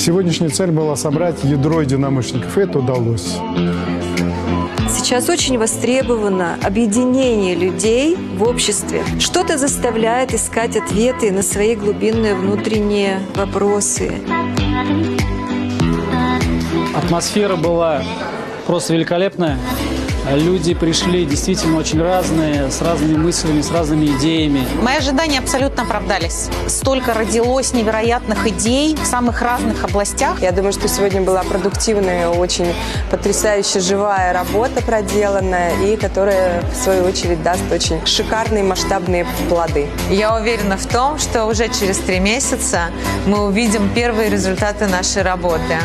Сегодняшняя цель была собрать ядро единомышленников, и это удалось. Сейчас очень востребовано объединение людей в обществе. Что-то заставляет искать ответы на свои глубинные внутренние вопросы. Атмосфера была просто великолепная. Люди пришли действительно очень разные, с разными мыслями, с разными идеями. Мои ожидания абсолютно оправдались. Столько родилось невероятных идей в самых разных областях. Я думаю, что сегодня была продуктивная, очень потрясающая живая работа проделанная, и которая, в свою очередь, даст очень шикарные масштабные плоды. Я уверена в том, что уже через 3 месяца мы увидим первые результаты нашей работы.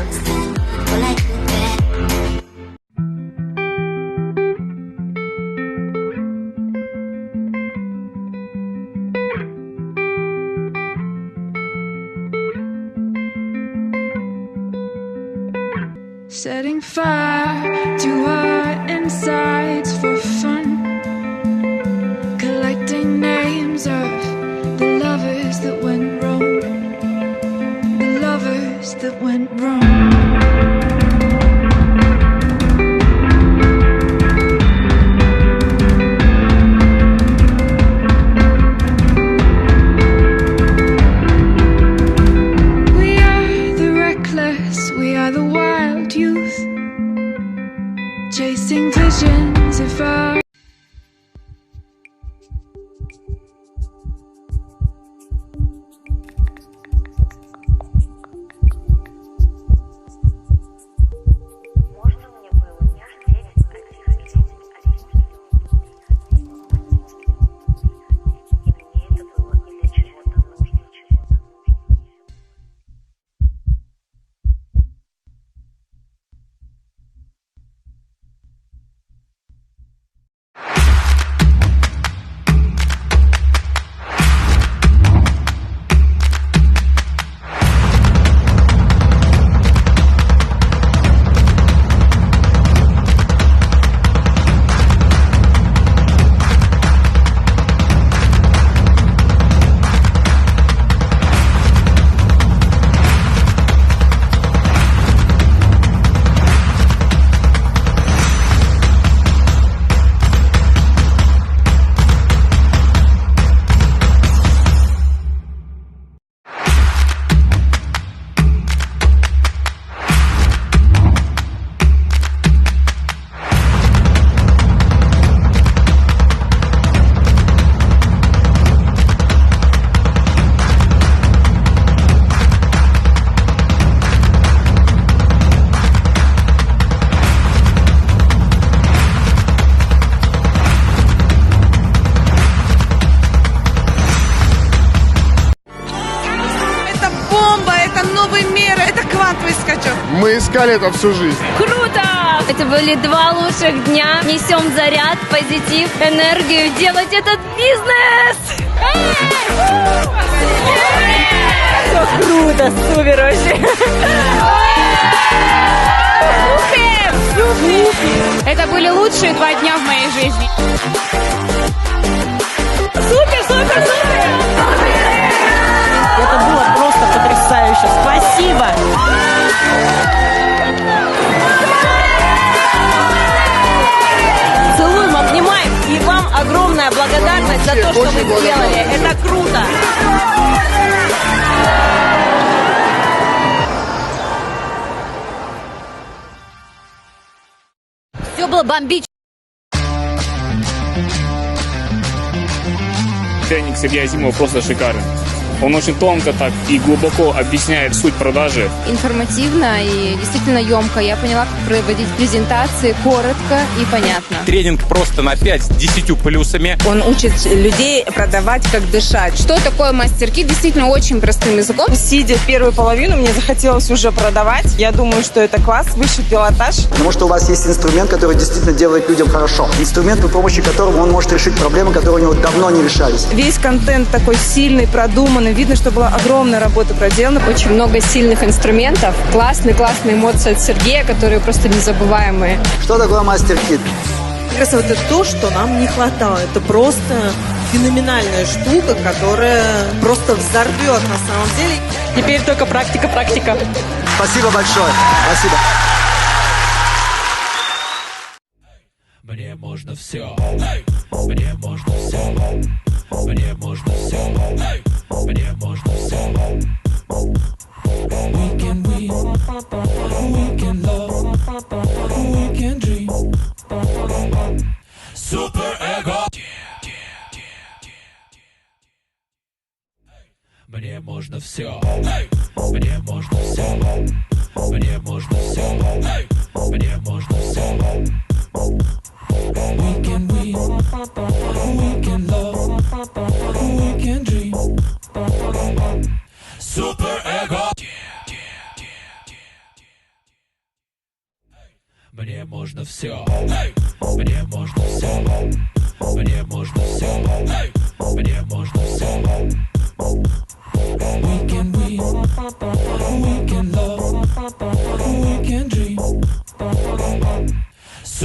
Setting fire to our insides for fun, collecting names of the lovers that went wrong, the lovers that went wrong. We are the reckless, we are the wild youth, chasing visions of our Мы искали это всю жизнь. Круто! Это были 2 лучших дня. Несем заряд, позитив, энергию. Делать этот бизнес! Все круто, супер вообще! Это были лучшие 2 дня в моей жизни. Супер, супер, супер! Это было просто потрясающе. Спасибо! Целуем, обнимаем. И вам огромная благодарность за то, что вы сделали. Это круто. Все было бомбично. Тренинг Сергея Азимова просто шикарен. Он очень тонко так и глубоко объясняет суть продажи. Информативно и действительно емко. Я поняла, как проводить презентации коротко и понятно. Тренинг просто на 5 с 10 плюсами. Он учит людей продавать, как дышать. Что такое мастер-кит? Действительно очень простым языком. Сидя в первую половину, мне захотелось уже продавать. Я думаю, что это класс, высший пилотаж. Потому что у вас есть инструмент, который действительно делает людям хорошо. Инструмент, при помощи которого он может решить проблемы, которые у него давно не решались. Весь контент такой сильный, продуманный. Видно, что была огромная работа проделана. Очень много сильных инструментов. Классные эмоции от Сергея, которые просто незабываемые. Что такое мастер-кит? Как раз вот это то, что нам не хватало. Это просто феноменальная штука, которая просто взорвет на самом деле. Теперь только практика, практика. Спасибо большое. Спасибо. Мне можно все. Мне можно все. Мне можно все. Мне можно все. We can win. We can love. We can dream. Super эго. Мне можно все. Мне можно все. Мне можно все. Мне можно все. We can win. We can love. We can dream. Super эго. Мне можно все. Мне можно все. Мне можно все. Мне можно все. We can